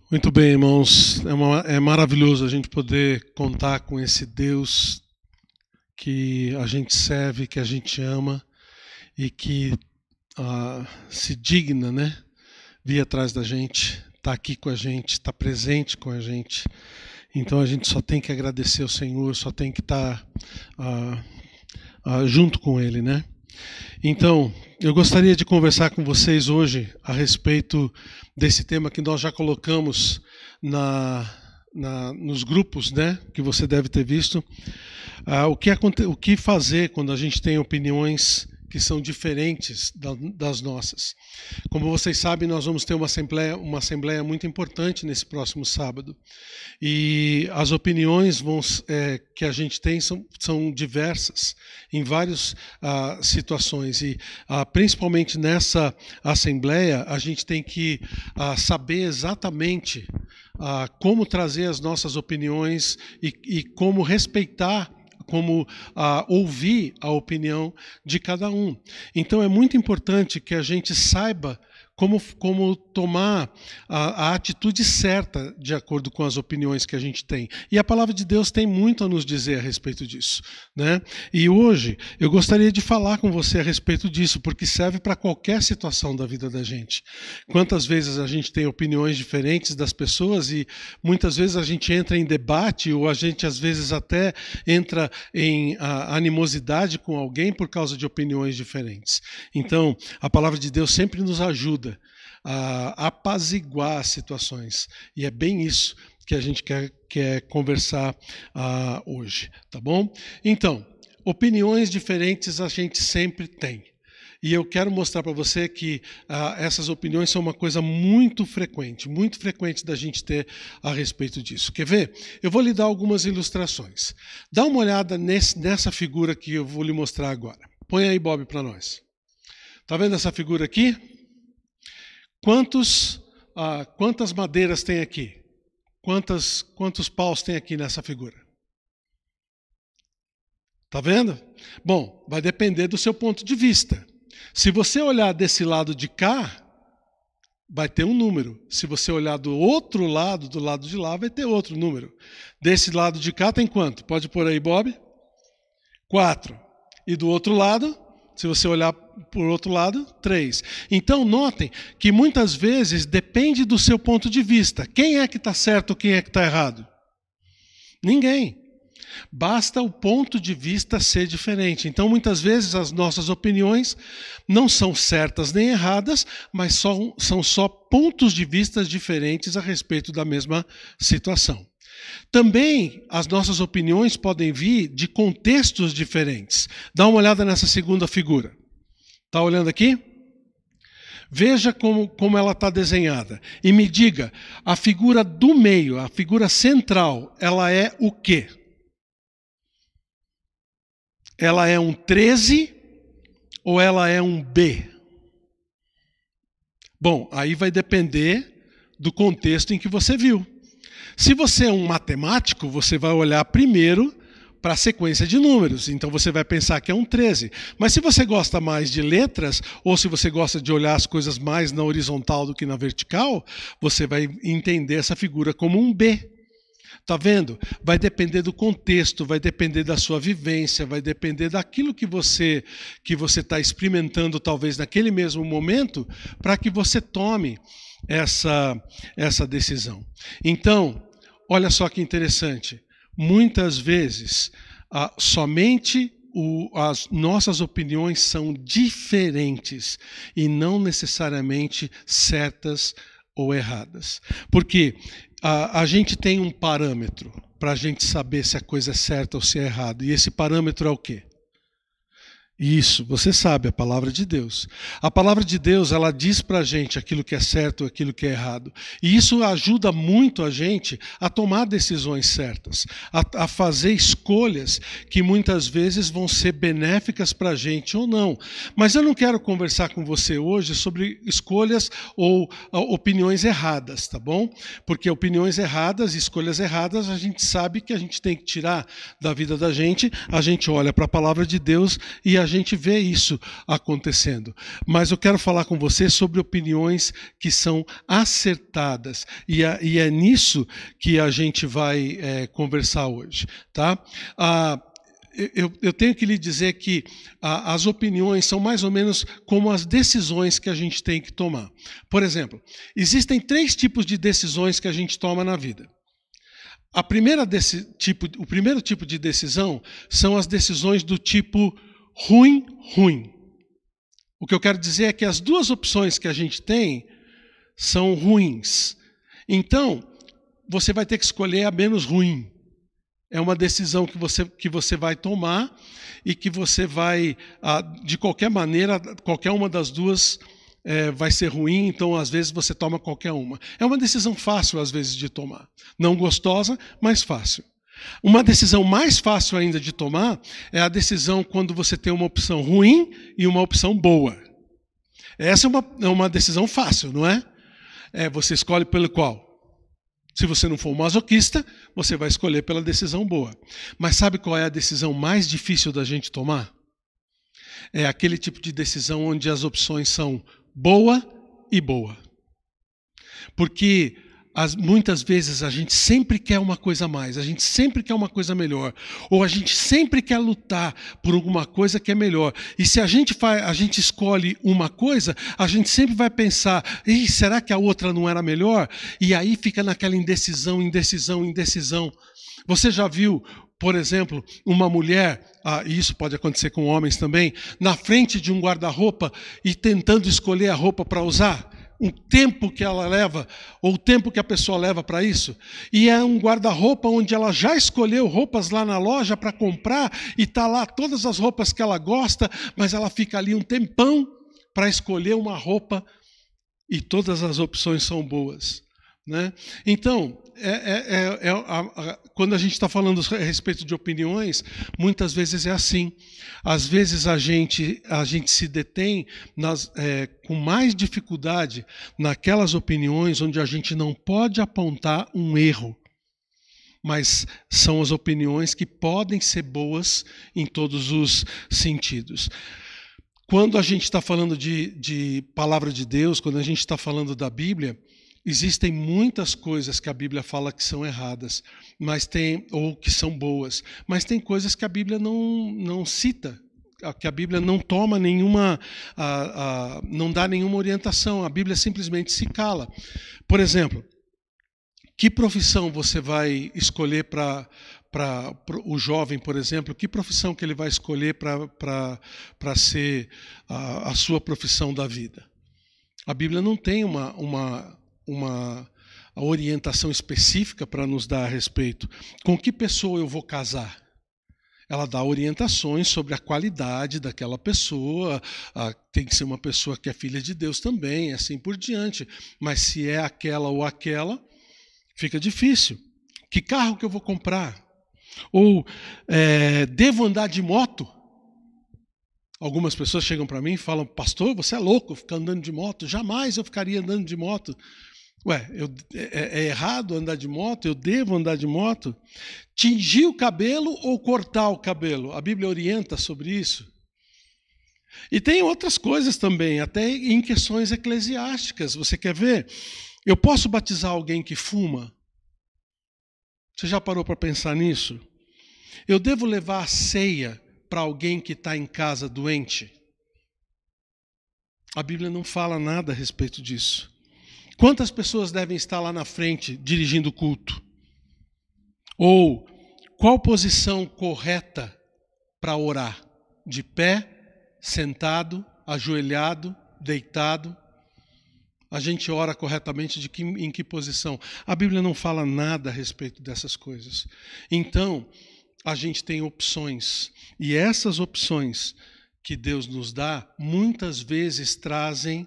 Muito bem, irmãos. É maravilhoso a gente poder contar com esse Deus que a gente serve, que a gente ama e que se digna, né? Vir atrás da gente, tá aqui com a gente, está presente com a gente. Então a gente só tem que agradecer ao Senhor, só tem que estar junto com Ele, né? Então, eu gostaria de conversar com vocês hoje a respeito desse tema que nós já colocamos nos grupos, né, que você deve ter visto. O que fazer quando a gente tem opiniões que são diferentes das nossas. Como vocês sabem, nós vamos ter uma assembleia muito importante nesse próximo sábado. E as opiniões que a gente tem são diversas em várias situações. E principalmente nessa assembleia, a gente tem que saber exatamente como trazer as nossas opiniões e como respeitar, como ouvir a opinião de cada um. Então é muito importante que a gente saiba como tomar a atitude certa de acordo com as opiniões que a gente tem. E a palavra de Deus tem muito a nos dizer a respeito disso, né? E hoje eu gostaria de falar com você a respeito disso, porque serve para qualquer situação da vida da gente. Quantas vezes a gente tem opiniões diferentes das pessoas e muitas vezes a gente entra em debate ou a gente às vezes até entra em animosidade com alguém por causa de opiniões diferentes. Então, a palavra de Deus sempre nos ajuda a apaziguar as situações. E é bem isso que a gente quer conversar hoje, tá bom? Então, opiniões diferentes a gente sempre tem. E eu quero mostrar para você que essas opiniões são uma coisa muito frequente da gente ter a respeito disso. Quer ver? Eu vou lhe dar algumas ilustrações. Dá uma olhada nessa figura que eu vou lhe mostrar agora. Põe aí, Bob, para nós. Tá vendo essa figura aqui? Quantas madeiras tem aqui? Quantos paus tem aqui nessa figura? Tá vendo? Bom, vai depender do seu ponto de vista. Se você olhar desse lado de cá, vai ter um número. Se você olhar do outro lado, do lado de lá, vai ter outro número. Desse lado de cá tem quanto? Pode pôr aí, Bob? 4. E do outro lado, se você olhar por outro lado, 3. Então, notem que muitas vezes depende do seu ponto de vista. Quem é que está certo, quem é que está errado? Ninguém. Basta o ponto de vista ser diferente. Então, muitas vezes, as nossas opiniões não são certas nem erradas, mas são só pontos de vista diferentes a respeito da mesma situação. Também as nossas opiniões podem vir de contextos diferentes. Dá uma olhada nessa segunda figura. Está olhando aqui? Veja como ela está desenhada. E me diga, a figura do meio, a figura central, ela é o quê? Ela é um 13 ou ela é um B? Bom, aí vai depender do contexto em que você viu. Se você é um matemático, você vai olhar primeiro para a sequência de números. Então você vai pensar que é um 13. Mas se você gosta mais de letras, ou se você gosta de olhar as coisas mais na horizontal do que na vertical, você vai entender essa figura como um B. Tá vendo? Vai depender do contexto, vai depender da sua vivência, vai depender daquilo que você está experimentando talvez naquele mesmo momento, para que você tome essa decisão. Então, olha só que interessante. Muitas vezes, somente as nossas opiniões são diferentes e não necessariamente certas ou erradas. Porque a gente tem um parâmetro para a gente saber se a coisa é certa ou se é errada. E esse parâmetro é o quê? Isso, você sabe, a palavra de Deus. A palavra de Deus, ela diz pra gente aquilo que é certo e aquilo que é errado. E isso ajuda muito a gente a tomar decisões certas, a fazer escolhas que muitas vezes vão ser benéficas pra gente ou não. Mas eu não quero conversar com você hoje sobre escolhas ou opiniões erradas, tá bom? Porque opiniões erradas, escolhas erradas, a gente sabe que a gente tem que tirar da vida da gente, a gente olha para a palavra de Deus e a a gente vê isso acontecendo. Mas eu quero falar com você sobre opiniões que são acertadas. E é nisso que a gente vai conversar hoje. Tá? Eu tenho que lhe dizer que as opiniões são mais ou menos como as decisões que a gente tem que tomar. Por exemplo, existem 3 tipos de decisões que a gente toma na vida. O primeiro tipo de decisão são as decisões do tipo ruim. O que eu quero dizer é que as 2 opções que a gente tem são ruins. Então, você vai ter que escolher a menos ruim. É uma decisão que você vai tomar e que você vai, de qualquer maneira, qualquer uma das 2 vai ser ruim, então às vezes você toma qualquer uma. É uma decisão fácil às vezes de tomar. Não gostosa, mas fácil. Uma decisão mais fácil ainda de tomar é a decisão quando você tem uma opção ruim e uma opção boa. Essa é uma decisão fácil, não é? Você escolhe pelo qual? Se você não for masoquista, você vai escolher pela decisão boa. Mas sabe qual é a decisão mais difícil da gente tomar? É aquele tipo de decisão onde as opções são boa e boa. Porque muitas vezes a gente sempre quer uma coisa a mais, a gente sempre quer uma coisa melhor, ou a gente sempre quer lutar por alguma coisa que é melhor. E se a gente escolhe uma coisa, a gente sempre vai pensar, será que a outra não era melhor? E aí fica naquela indecisão. Você já viu, por exemplo, uma mulher, e isso pode acontecer com homens também, na frente de um guarda-roupa e tentando escolher a roupa para usar? O tempo que ela leva, ou o tempo que a pessoa leva para isso. E é um guarda-roupa onde ela já escolheu roupas lá na loja para comprar, e está lá todas as roupas que ela gosta, mas ela fica ali um tempão para escolher uma roupa, e todas as opções são boas. Né? Então, quando a gente está falando a respeito de opiniões, muitas vezes é assim. Às vezes a gente se detém com mais dificuldade naquelas opiniões onde a gente não pode apontar um erro, mas são as opiniões que podem ser boas em todos os sentidos. Quando a gente está falando de palavra de Deus, quando a gente está falando da Bíblia, existem muitas coisas que a Bíblia fala que são erradas, ou que são boas, mas tem coisas que a Bíblia não cita, que a Bíblia não toma nenhuma, não dá nenhuma orientação, a Bíblia simplesmente se cala. Por exemplo, que profissão você vai escolher para o jovem, por exemplo, que profissão que ele vai escolher para ser a sua profissão da vida? A Bíblia não tem uma orientação específica para nos dar a respeito. Com que pessoa eu vou casar? Ela dá orientações sobre a qualidade daquela pessoa, tem que ser uma pessoa que é filha de Deus também, assim por diante. Mas se é aquela ou aquela, fica difícil. Que carro que eu vou comprar? Ou devo andar de moto? Algumas pessoas chegam para mim e falam, pastor, você é louco ficar andando de moto? Jamais eu ficaria andando de moto. É errado andar de moto? Eu devo andar de moto? Tingir o cabelo ou cortar o cabelo? A Bíblia orienta sobre isso. E tem outras coisas também, até em questões eclesiásticas. Você quer ver? Eu posso batizar alguém que fuma? Você já parou para pensar nisso? Eu devo levar a ceia para alguém que está em casa doente? A Bíblia não fala nada a respeito disso. Quantas pessoas devem estar lá na frente dirigindo o culto? Ou qual posição correta para orar? De pé, sentado, ajoelhado, deitado? A gente ora corretamente em que posição? A Bíblia não fala nada a respeito dessas coisas. Então, a gente tem opções. E essas opções que Deus nos dá, muitas vezes trazem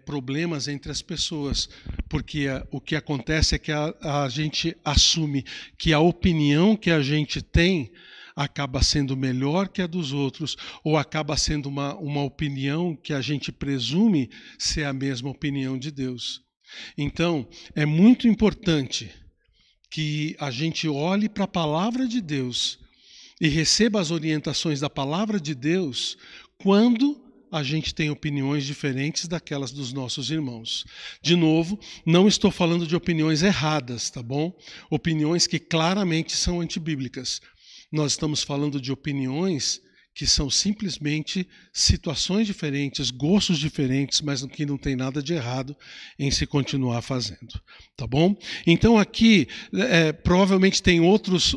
problemas entre as pessoas, porque o que acontece é que a gente assume que a opinião que a gente tem acaba sendo melhor que a dos outros, ou acaba sendo uma opinião que a gente presume ser a mesma opinião de Deus. Então, é muito importante que a gente olhe para a palavra de Deus e receba as orientações da palavra de Deus quando a gente tem opiniões diferentes daquelas dos nossos irmãos. De novo, não estou falando de opiniões erradas, tá bom? Opiniões que claramente são antibíblicas. Nós estamos falando de opiniões que são simplesmente situações diferentes, gostos diferentes, mas que não tem nada de errado em se continuar fazendo, tá bom? Então aqui provavelmente tem outras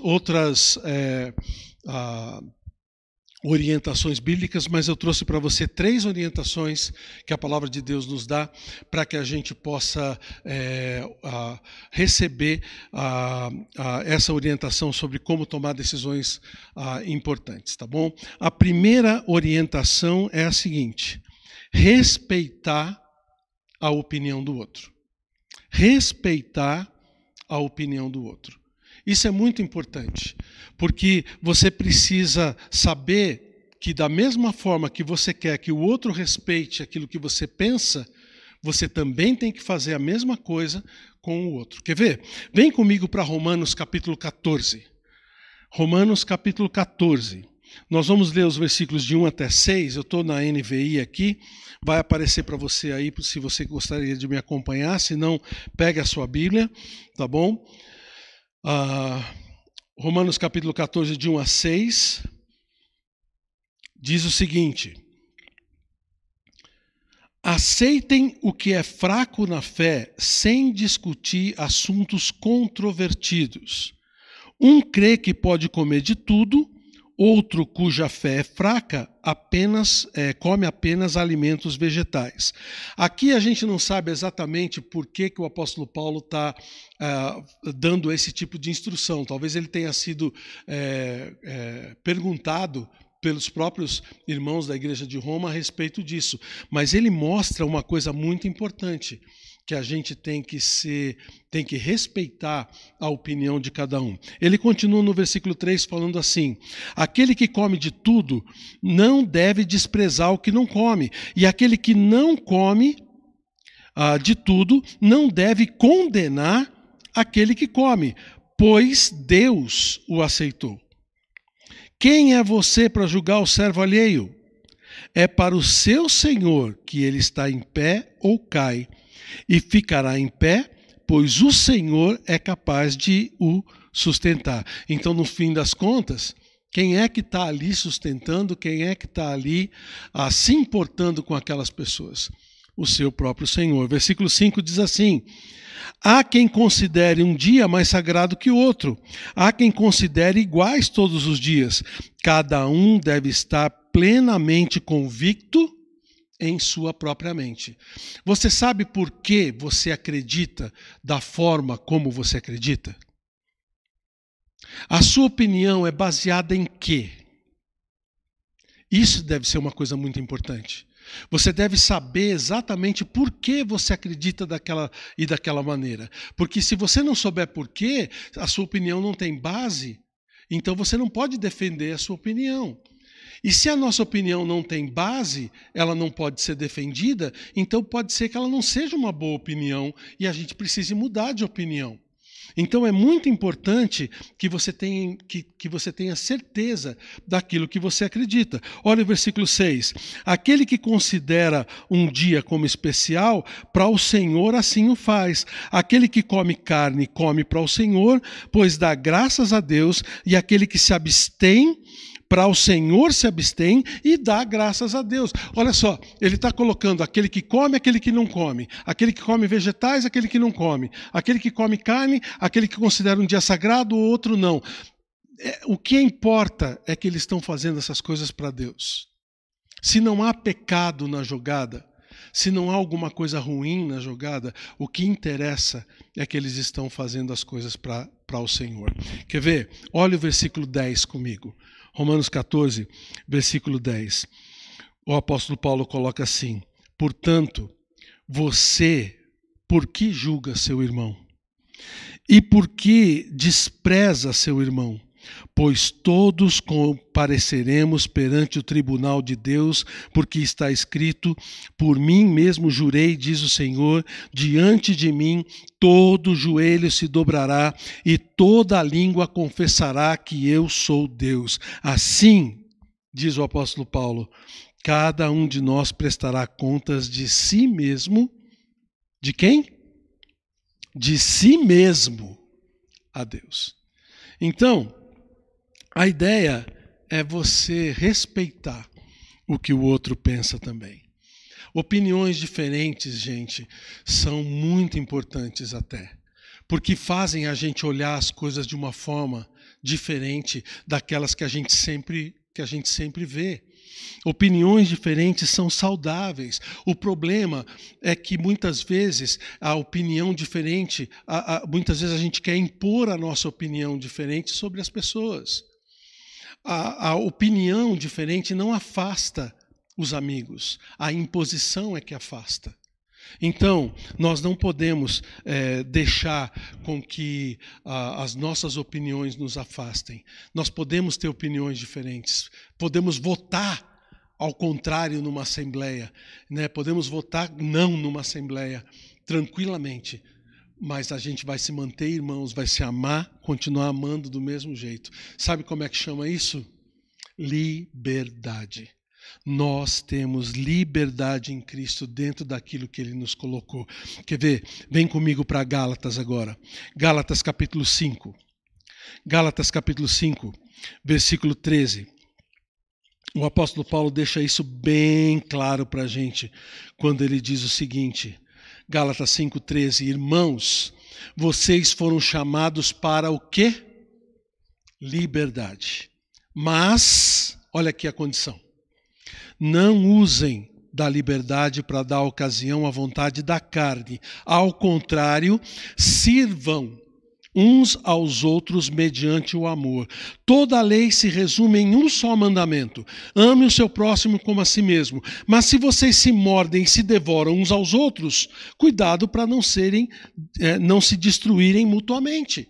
orientações bíblicas, mas eu trouxe para você 3 orientações que a palavra de Deus nos dá para que a gente possa receber essa orientação sobre como tomar decisões importantes, tá bom? A primeira orientação é a seguinte: respeitar a opinião do outro. Respeitar a opinião do outro. Isso é muito importante, porque você precisa saber que da mesma forma que você quer que o outro respeite aquilo que você pensa, você também tem que fazer a mesma coisa com o outro. Quer ver? Vem comigo para Romanos capítulo 14. Romanos capítulo 14. Nós vamos ler os versículos de 1 até 6, eu estou na NVI aqui, vai aparecer para você aí, se você gostaria de me acompanhar, se não, pegue a sua Bíblia, tá bom? Romanos capítulo 14, de 1 a 6, diz o seguinte: aceitem o que é fraco na fé, sem discutir assuntos controvertidos. Um crê que pode comer de tudo, outro cuja fé é fraca come apenas alimentos vegetais. Aqui a gente não sabe exatamente por que o apóstolo Paulo está dando esse tipo de instrução. Talvez ele tenha sido perguntado pelos próprios irmãos da igreja de Roma a respeito disso. Mas ele mostra uma coisa muito importante, que a gente tem que respeitar a opinião de cada um. Ele continua no versículo 3 falando assim: aquele que come de tudo não deve desprezar o que não come, e aquele que não come de tudo não deve condenar aquele que come, pois Deus o aceitou. Quem é você para julgar o servo alheio? É para o seu Senhor que ele está em pé ou cai, e ficará em pé, pois o Senhor é capaz de o sustentar. Então, no fim das contas, quem é que está ali sustentando, quem é que está ali se importando com aquelas pessoas? O seu próprio Senhor. Versículo 5 diz assim: há quem considere um dia mais sagrado que o outro, há quem considere iguais todos os dias. Cada um deve estar plenamente convicto em sua própria mente. Você sabe por que você acredita da forma como você acredita? A sua opinião é baseada em quê? Isso deve ser uma coisa muito importante. Você deve saber exatamente por que você acredita daquela maneira. Porque se você não souber por quê, a sua opinião não tem base, então você não pode defender a sua opinião. E se a nossa opinião não tem base, ela não pode ser defendida, então pode ser que ela não seja uma boa opinião e a gente precise mudar de opinião. Então é muito importante que você tenha certeza daquilo que você acredita. Olha o versículo 6. Aquele que considera um dia como especial, para o Senhor assim o faz. Aquele que come carne, come para o Senhor, pois dá graças a Deus, e aquele que se abstém, para o Senhor se abstém e dá graças a Deus. Olha só, ele está colocando aquele que come, aquele que não come, aquele que come vegetais, aquele que não come, aquele que come carne, aquele que considera um dia sagrado, o outro não. O que importa é que eles estão fazendo essas coisas para Deus. Se não há pecado na jogada, se não há alguma coisa ruim na jogada, o que interessa é que eles estão fazendo as coisas para o Senhor. Quer ver? Olha o versículo 10 comigo. Romanos 14, versículo 10. O apóstolo Paulo coloca assim: portanto, você, por que julga seu irmão? E por que despreza seu irmão? Pois todos compareceremos perante o tribunal de Deus, porque está escrito: por mim mesmo jurei, diz o Senhor, diante de mim todo joelho se dobrará e toda língua confessará que eu sou Deus. Assim, diz o apóstolo Paulo, cada um de nós prestará contas de si mesmo. De quem? De si mesmo a Deus. Então, a ideia é você respeitar o que o outro pensa também. Opiniões diferentes, gente, são muito importantes até, porque fazem a gente olhar as coisas de uma forma diferente daquelas que a gente sempre vê. Opiniões diferentes são saudáveis. O problema é que muitas vezes a opinião diferente, muitas vezes a gente quer impor a nossa opinião diferente sobre as pessoas. A opinião diferente não afasta os amigos, a imposição é que afasta. Então, nós não podemos deixar com que as nossas opiniões nos afastem. Nós podemos ter opiniões diferentes, podemos votar ao contrário numa assembleia, né? Podemos votar não numa assembleia, tranquilamente. Mas a gente vai se manter, irmãos, vai se amar, continuar amando do mesmo jeito. Sabe como é que chama isso? Liberdade. Nós temos liberdade em Cristo dentro daquilo que Ele nos colocou. Quer ver? Vem comigo para Gálatas agora. Gálatas capítulo 5. Gálatas capítulo 5, versículo 13. O apóstolo Paulo deixa isso bem claro para a gente quando ele diz o seguinte, Gálatas 5,13, irmãos, vocês foram chamados para o quê? Liberdade. Mas, olha aqui a condição, não usem da liberdade para dar ocasião à vontade da carne. Ao contrário, sirvam uns aos outros mediante o amor. Toda a lei se resume em um só mandamento: ame o seu próximo como a si mesmo. Mas se vocês se mordem e se devoram uns aos outros, cuidado para não se destruírem mutuamente.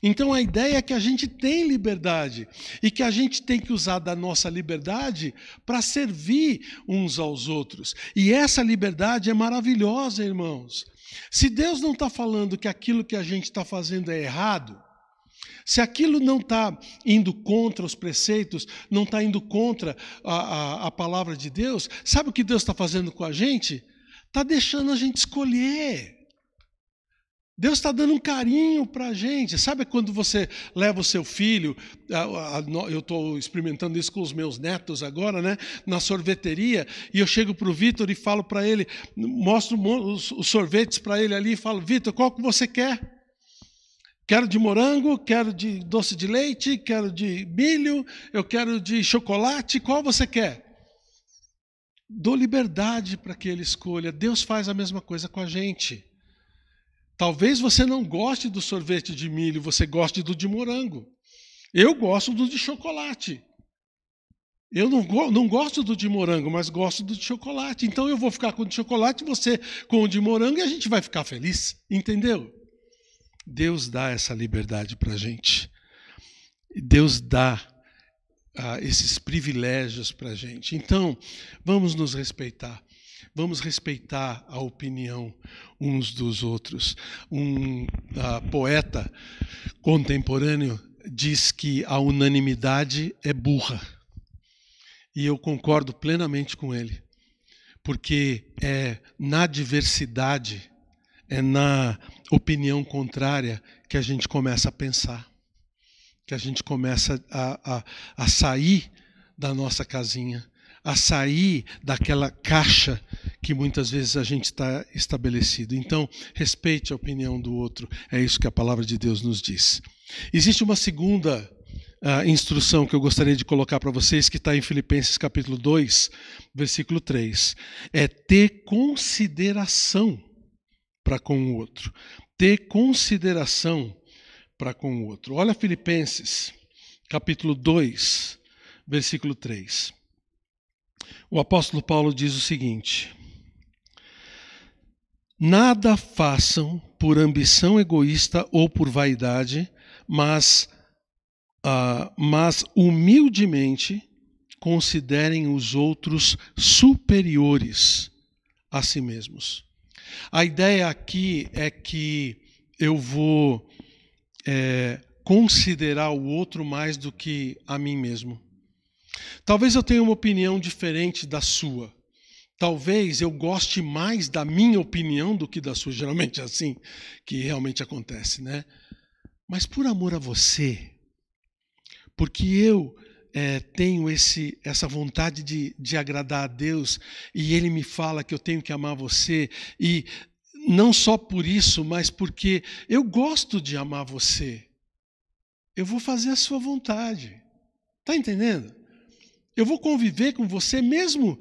Então a ideia é que a gente tem liberdade e que a gente tem que usar da nossa liberdade para servir uns aos outros. E essa liberdade é maravilhosa, irmãos. Se Deus não está falando que aquilo que a gente está fazendo é errado, se aquilo não está indo contra os preceitos, não está indo contra a palavra de Deus, sabe o que Deus está fazendo com a gente? Está deixando a gente escolher. Deus está dando um carinho para a gente. Sabe quando você leva o seu filho, eu estou experimentando isso com os meus netos agora, né? Na sorveteria, e eu chego para o Vitor e falo para ele, mostro os sorvetes para ele ali e falo, Vitor, qual que você quer? Quero de morango, quero de doce de leite, quero de milho, eu quero de chocolate, qual você quer? Dou liberdade para que ele escolha. Deus faz a mesma coisa com a gente. Talvez você não goste do sorvete de milho, você goste do de morango. Eu gosto do de chocolate. Eu não gosto do de morango, mas gosto do de chocolate. Então eu vou ficar com o de chocolate, você com o de morango, e a gente vai ficar feliz. Entendeu? Deus dá essa liberdade para a gente. Deus dá esses privilégios para a gente. Então, vamos nos respeitar. Vamos respeitar a opinião uns dos outros. Um poeta contemporâneo diz que a unanimidade é burra. E eu concordo plenamente com ele. Porque é na diversidade, é na opinião contrária que a gente começa a pensar. Que a gente começa a sair da nossa casinha, a sair daquela caixa que muitas vezes a gente está estabelecido. Então, respeite a opinião do outro. É isso que a palavra de Deus nos diz. Existe uma segunda instrução que eu gostaria de colocar para vocês, que está em Filipenses capítulo 2, versículo 3. É ter consideração para com o outro. Ter consideração para com o outro. Olha Filipenses capítulo 2, versículo 3. O apóstolo Paulo diz o seguinte: nada façam por ambição egoísta ou por vaidade, mas mas humildemente considerem os outros superiores a si mesmos. A ideia aqui é que eu vou considerar o outro mais do que a mim mesmo. Talvez eu tenha uma opinião diferente da sua. Talvez eu goste mais da minha opinião do que da sua. Geralmente é assim que realmente acontece, né? Mas por amor a você, porque eu tenho essa vontade de agradar a Deus e Ele me fala que eu tenho que amar você, e não só por isso, mas porque eu gosto de amar você, eu vou fazer a sua vontade. Está entendendo? Eu vou conviver com você mesmo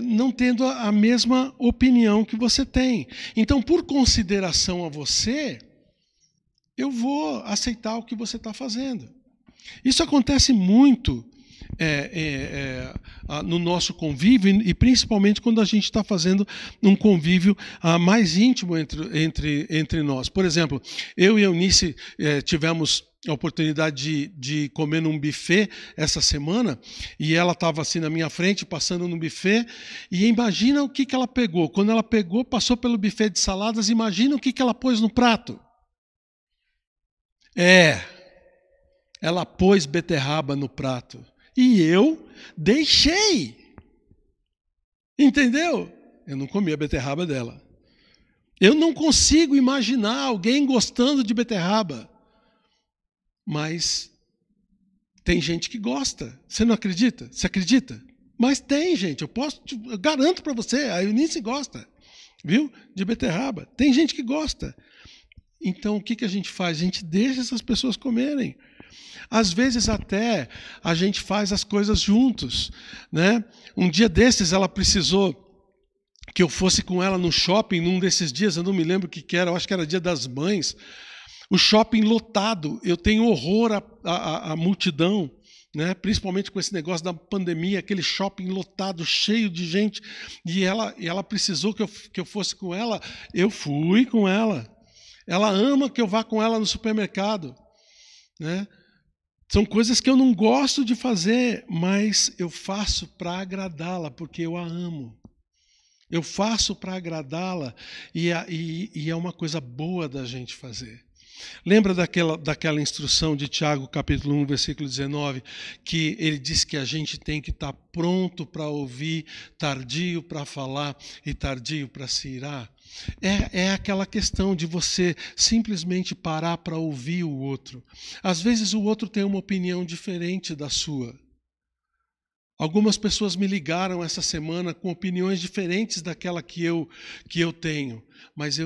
não tendo a mesma opinião que você tem. Então, por consideração a você, eu vou aceitar o que você está fazendo. Isso acontece muito no nosso convívio, e principalmente quando a gente está fazendo um convívio mais íntimo entre nós. Por exemplo, eu e a Eunice tivemos a oportunidade de comer num buffet essa semana, e ela estava assim na minha frente, passando no buffet, e imagina o que ela pegou. Quando ela pegou, passou pelo buffet de saladas, imagina o que ela pôs no prato. Ela pôs beterraba no prato. E eu deixei. Entendeu? Eu não comi a beterraba dela. Eu não consigo imaginar alguém gostando de beterraba. Mas tem gente que gosta. Você não acredita? Você acredita? Mas tem, gente. Eu garanto para você, a Eunice gosta. Viu? De beterraba. Tem gente que gosta. Então, o que a gente faz? A gente deixa essas pessoas comerem. Às vezes até a gente faz as coisas juntos, né? Um dia desses ela precisou que eu fosse com ela no shopping, num desses dias, eu não me lembro o que era, eu acho que era Dia das Mães. O shopping lotado, eu tenho horror à multidão, né? Principalmente com esse negócio da pandemia, aquele shopping lotado, cheio de gente, e ela precisou que eu fosse com ela, eu fui com ela. Ela ama que eu vá com ela no supermercado, né? São coisas que eu não gosto de fazer, mas eu faço para agradá-la, porque eu a amo. Eu faço para agradá-la, e é uma coisa boa da gente fazer. Lembra daquela instrução de Tiago, capítulo 1, versículo 19, que ele diz que a gente tem que estar pronto para ouvir, tardio para falar e tardio para se irar? É aquela questão de você simplesmente parar para ouvir o outro. Às vezes o outro tem uma opinião diferente da sua. Algumas pessoas me ligaram essa semana com opiniões diferentes daquela que eu tenho, mas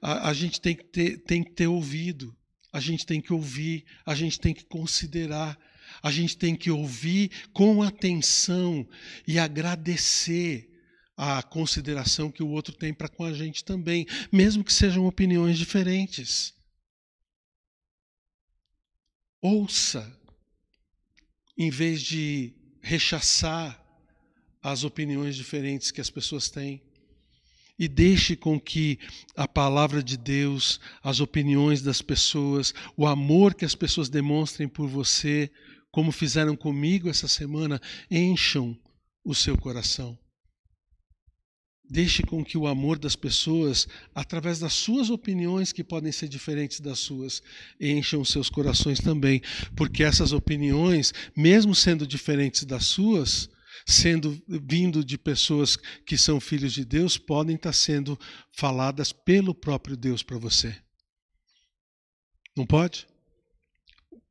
a gente tem que ter ouvido, a gente tem que ouvir, a gente tem que considerar, a gente tem que ouvir com atenção e agradecer a consideração que o outro tem para com a gente também, mesmo que sejam opiniões diferentes. Ouça, em vez de rechaçar as opiniões diferentes que as pessoas têm. E deixe com que a palavra de Deus, as opiniões das pessoas, o amor que as pessoas demonstrem por você, como fizeram comigo essa semana, encham o seu coração. Deixe com que o amor das pessoas, através das suas opiniões, que podem ser diferentes das suas, encham os seus corações também. Porque essas opiniões, mesmo sendo diferentes das suas, vindo de pessoas que são filhos de Deus, podem estar sendo faladas pelo próprio Deus para você. Não pode?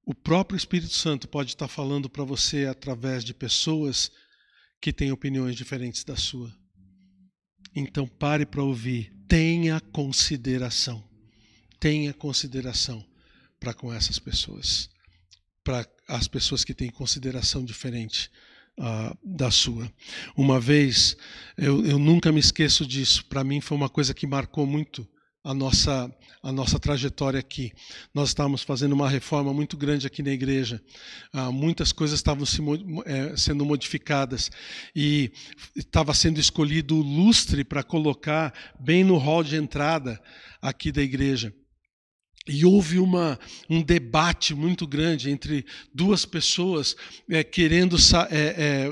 O próprio Espírito Santo pode estar falando para você através de pessoas que têm opiniões diferentes da sua. Então pare para ouvir, tenha consideração para com essas pessoas, para as pessoas que têm consideração diferente da sua. Uma vez, eu nunca me esqueço disso, para mim foi uma coisa que marcou muito a nossa trajetória aqui. Nós estávamos fazendo uma reforma muito grande aqui na igreja. Muitas coisas estavam sendo modificadas e estava sendo escolhido o lustre para colocar bem no hall de entrada aqui da igreja. E houve um debate muito grande entre duas pessoas,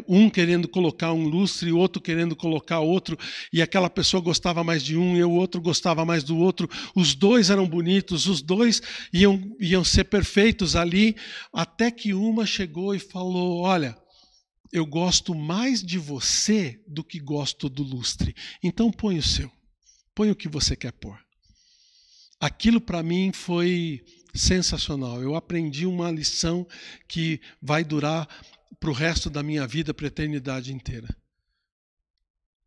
um querendo colocar um lustre e o outro querendo colocar outro, e aquela pessoa gostava mais de um e o outro gostava mais do outro. Os dois eram bonitos, os dois iam ser perfeitos ali, até que uma chegou e falou: olha, eu gosto mais de você do que gosto do lustre, então põe o seu, põe o que você quer pôr. Aquilo para mim foi sensacional. Eu aprendi uma lição que vai durar para o resto da minha vida, para a eternidade inteira.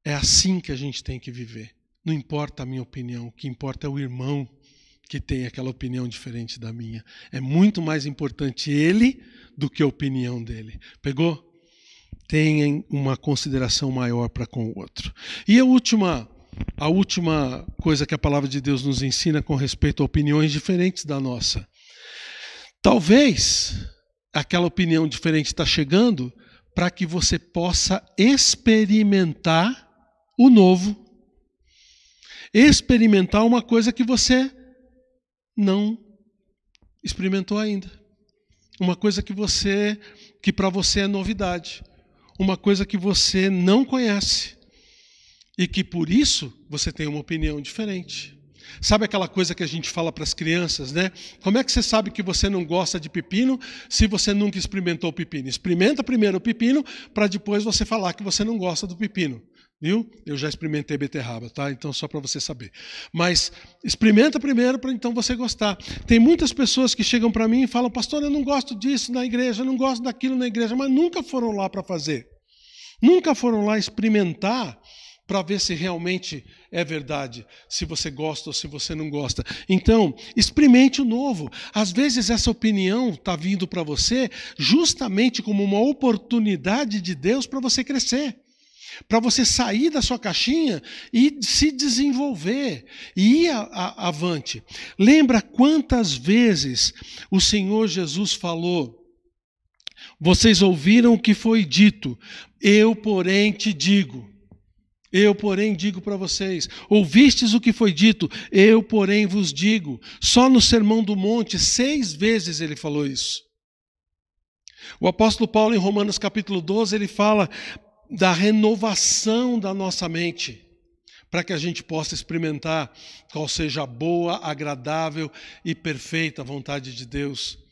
É assim que a gente tem que viver. Não importa a minha opinião, o que importa é o irmão que tem aquela opinião diferente da minha. É muito mais importante ele do que a opinião dele. Pegou? Tenham uma consideração maior para com o outro. E a última coisa que a palavra de Deus nos ensina com respeito a opiniões diferentes da nossa. Talvez aquela opinião diferente está chegando para que você possa experimentar o novo. Experimentar uma coisa que você não experimentou ainda. Uma coisa que para você é novidade. Uma coisa que você não conhece. E que por isso você tem uma opinião diferente. Sabe aquela coisa que a gente fala para as crianças, né? Como é que você sabe que você não gosta de pepino se você nunca experimentou o pepino? Experimenta primeiro o pepino para depois você falar que você não gosta do pepino. Viu? Eu já experimentei beterraba, tá? Então só para você saber. Mas experimenta primeiro para então você gostar. Tem muitas pessoas que chegam para mim e falam: pastor, eu não gosto disso na igreja, eu não gosto daquilo na igreja, mas nunca foram lá para fazer. Nunca foram lá experimentar para ver se realmente é verdade, se você gosta ou se você não gosta. Então, experimente o novo. Às vezes essa opinião está vindo para você justamente como uma oportunidade de Deus para você crescer, para você sair da sua caixinha e se desenvolver, e ir avante. Lembra quantas vezes o Senhor Jesus falou: vocês ouviram o que foi dito, eu, porém, te digo. Eu, porém, digo para vocês, ouvistes o que foi dito, eu, porém, vos digo. Só no Sermão do Monte, 6 vezes ele falou isso. O apóstolo Paulo, em Romanos capítulo 12, ele fala da renovação da nossa mente, para que a gente possa experimentar qual seja a boa, agradável e perfeita vontade de Deus.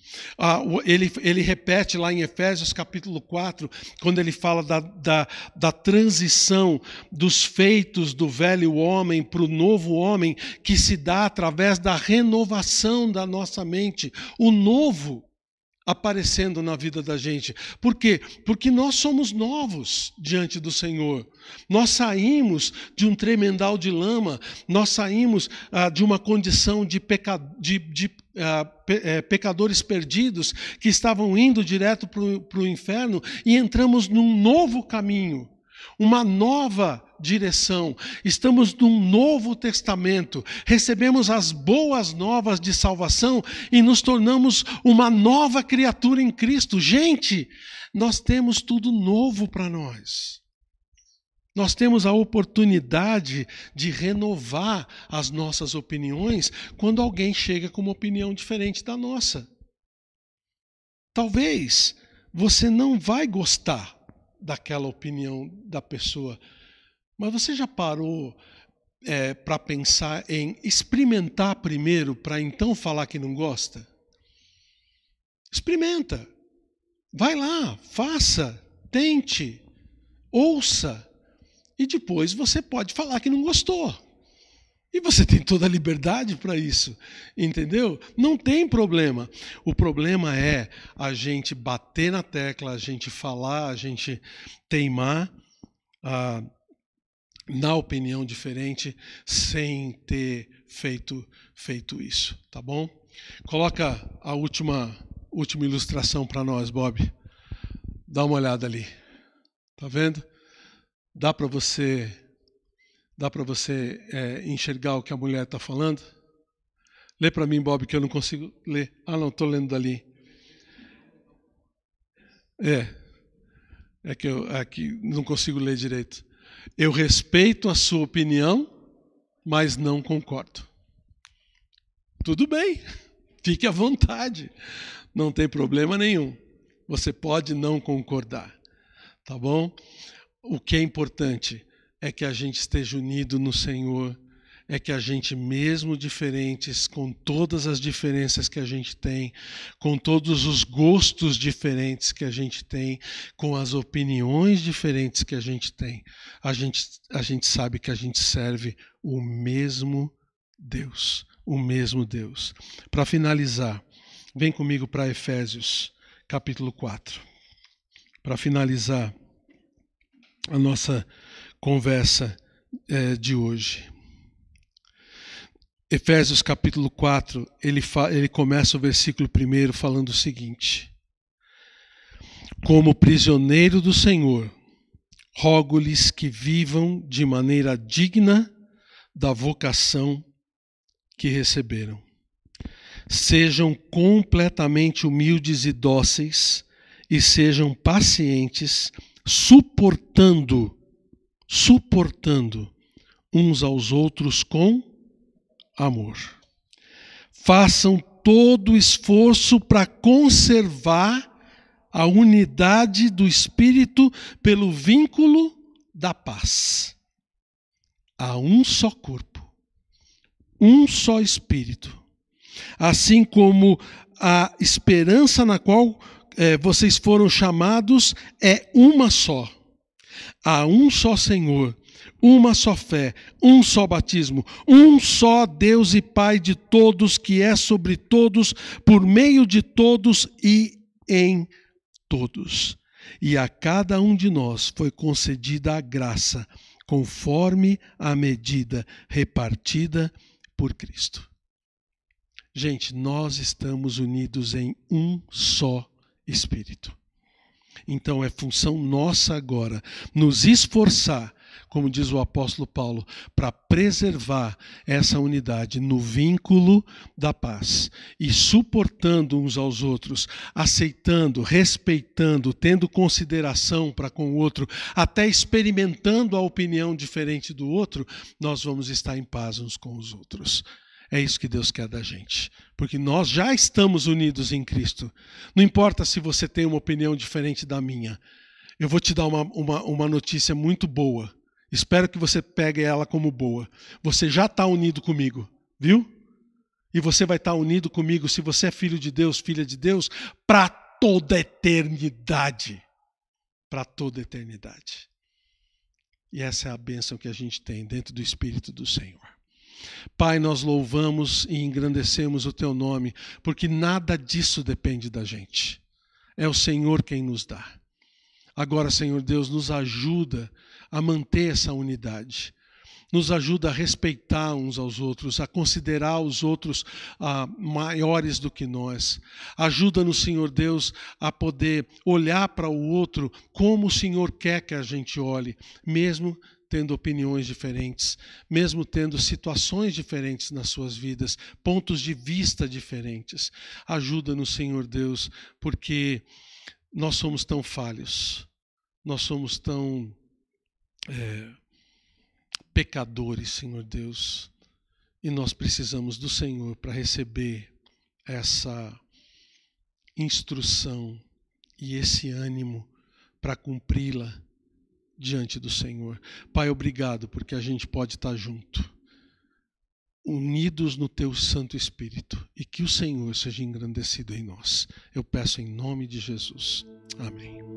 Ele repete lá em Efésios capítulo 4, quando ele fala da transição dos feitos do velho homem para o novo homem, que se dá através da renovação da nossa mente, o novo aparecendo na vida da gente. Por quê? Porque nós somos novos diante do Senhor. Nós saímos de um tremendal de lama, nós saímos de uma condição de pecadores perdidos que estavam indo direto para o inferno e entramos num novo caminho, uma nova direção. Estamos num novo testamento, recebemos as boas novas de salvação e nos tornamos uma nova criatura em Cristo. Gente, nós temos tudo novo para nós. Nós temos a oportunidade de renovar as nossas opiniões quando alguém chega com uma opinião diferente da nossa. Talvez você não vai gostar daquela opinião da pessoa, mas você já parou para pensar em experimentar primeiro para então falar que não gosta? Experimenta. Vai lá, faça, tente, ouça. E depois você pode falar que não gostou. E você tem toda a liberdade para isso, entendeu? Não tem problema. O problema é a gente bater na tecla, a gente falar, a gente teimar na opinião diferente sem ter feito isso, tá bom? Coloca a última ilustração para nós, Bob. Dá uma olhada ali. Tá vendo? Dá para você enxergar o que a mulher está falando? Lê para mim, Bob, que eu não consigo ler. Não, estou lendo dali. É que eu aqui não consigo ler direito. Eu respeito a sua opinião, mas não concordo. tudo bem, fique à vontade, não tem problema nenhum. Você pode não concordar, tá bom? O que é importante é que a gente esteja unido no Senhor, é que a gente, mesmo diferentes, com todas as diferenças que a gente tem, com todos os gostos diferentes que a gente tem, com as opiniões diferentes que a gente tem, a gente sabe que a gente serve o mesmo Deus, o mesmo Deus. Para finalizar, vem comigo para Efésios, capítulo 4. Para finalizar a nossa conversa de hoje. Efésios capítulo 4, ele começa o versículo 1 falando o seguinte: como prisioneiro do Senhor, rogo-lhes que vivam de maneira digna da vocação que receberam. Sejam completamente humildes e dóceis e sejam pacientes, suportando uns aos outros com amor. Façam todo o esforço para conservar a unidade do Espírito pelo vínculo da paz. Há um só corpo, um só Espírito. Assim como a esperança na qual vocês foram chamados é uma só. Há um só Senhor, uma só fé, um só batismo, um só Deus e Pai de todos, que é sobre todos, por meio de todos e em todos. E a cada um de nós foi concedida a graça, conforme a medida repartida por Cristo. Gente, nós estamos unidos em um só Espírito. Então é função nossa agora nos esforçar, como diz o apóstolo Paulo, para preservar essa unidade no vínculo da paz e suportando uns aos outros, aceitando, respeitando, tendo consideração para com o outro, até experimentando a opinião diferente do outro, nós vamos estar em paz uns com os outros. É isso que Deus quer da gente, porque nós já estamos unidos em Cristo. Não importa se você tem uma opinião diferente da minha. Eu vou te dar uma notícia muito boa. Espero que você pegue ela como boa. Você já está unido comigo, viu? E você vai estar unido comigo, se você é filho de Deus, filha de Deus, para toda a eternidade. Para toda a eternidade. E essa é a bênção que a gente tem dentro do Espírito do Senhor. Pai, nós louvamos e engrandecemos o Teu nome, porque nada disso depende da gente. É o Senhor quem nos dá. Agora, Senhor Deus, nos ajuda a manter essa unidade. Nos ajuda a respeitar uns aos outros, a considerar os outros maiores do que nós. Ajuda-nos, Senhor Deus, a poder olhar para o outro como o Senhor quer que a gente olhe, mesmo tendo opiniões diferentes, mesmo tendo situações diferentes nas suas vidas, pontos de vista diferentes. Ajuda-nos, Senhor Deus, porque nós somos tão falhos, nós somos tão pecadores, Senhor Deus, e nós precisamos do Senhor para receber essa instrução e esse ânimo para cumpri-la diante do Senhor. Pai, obrigado porque a gente pode estar junto, unidos no Teu Santo Espírito, e que o Senhor seja engrandecido em nós. Eu peço em nome de Jesus. Amém.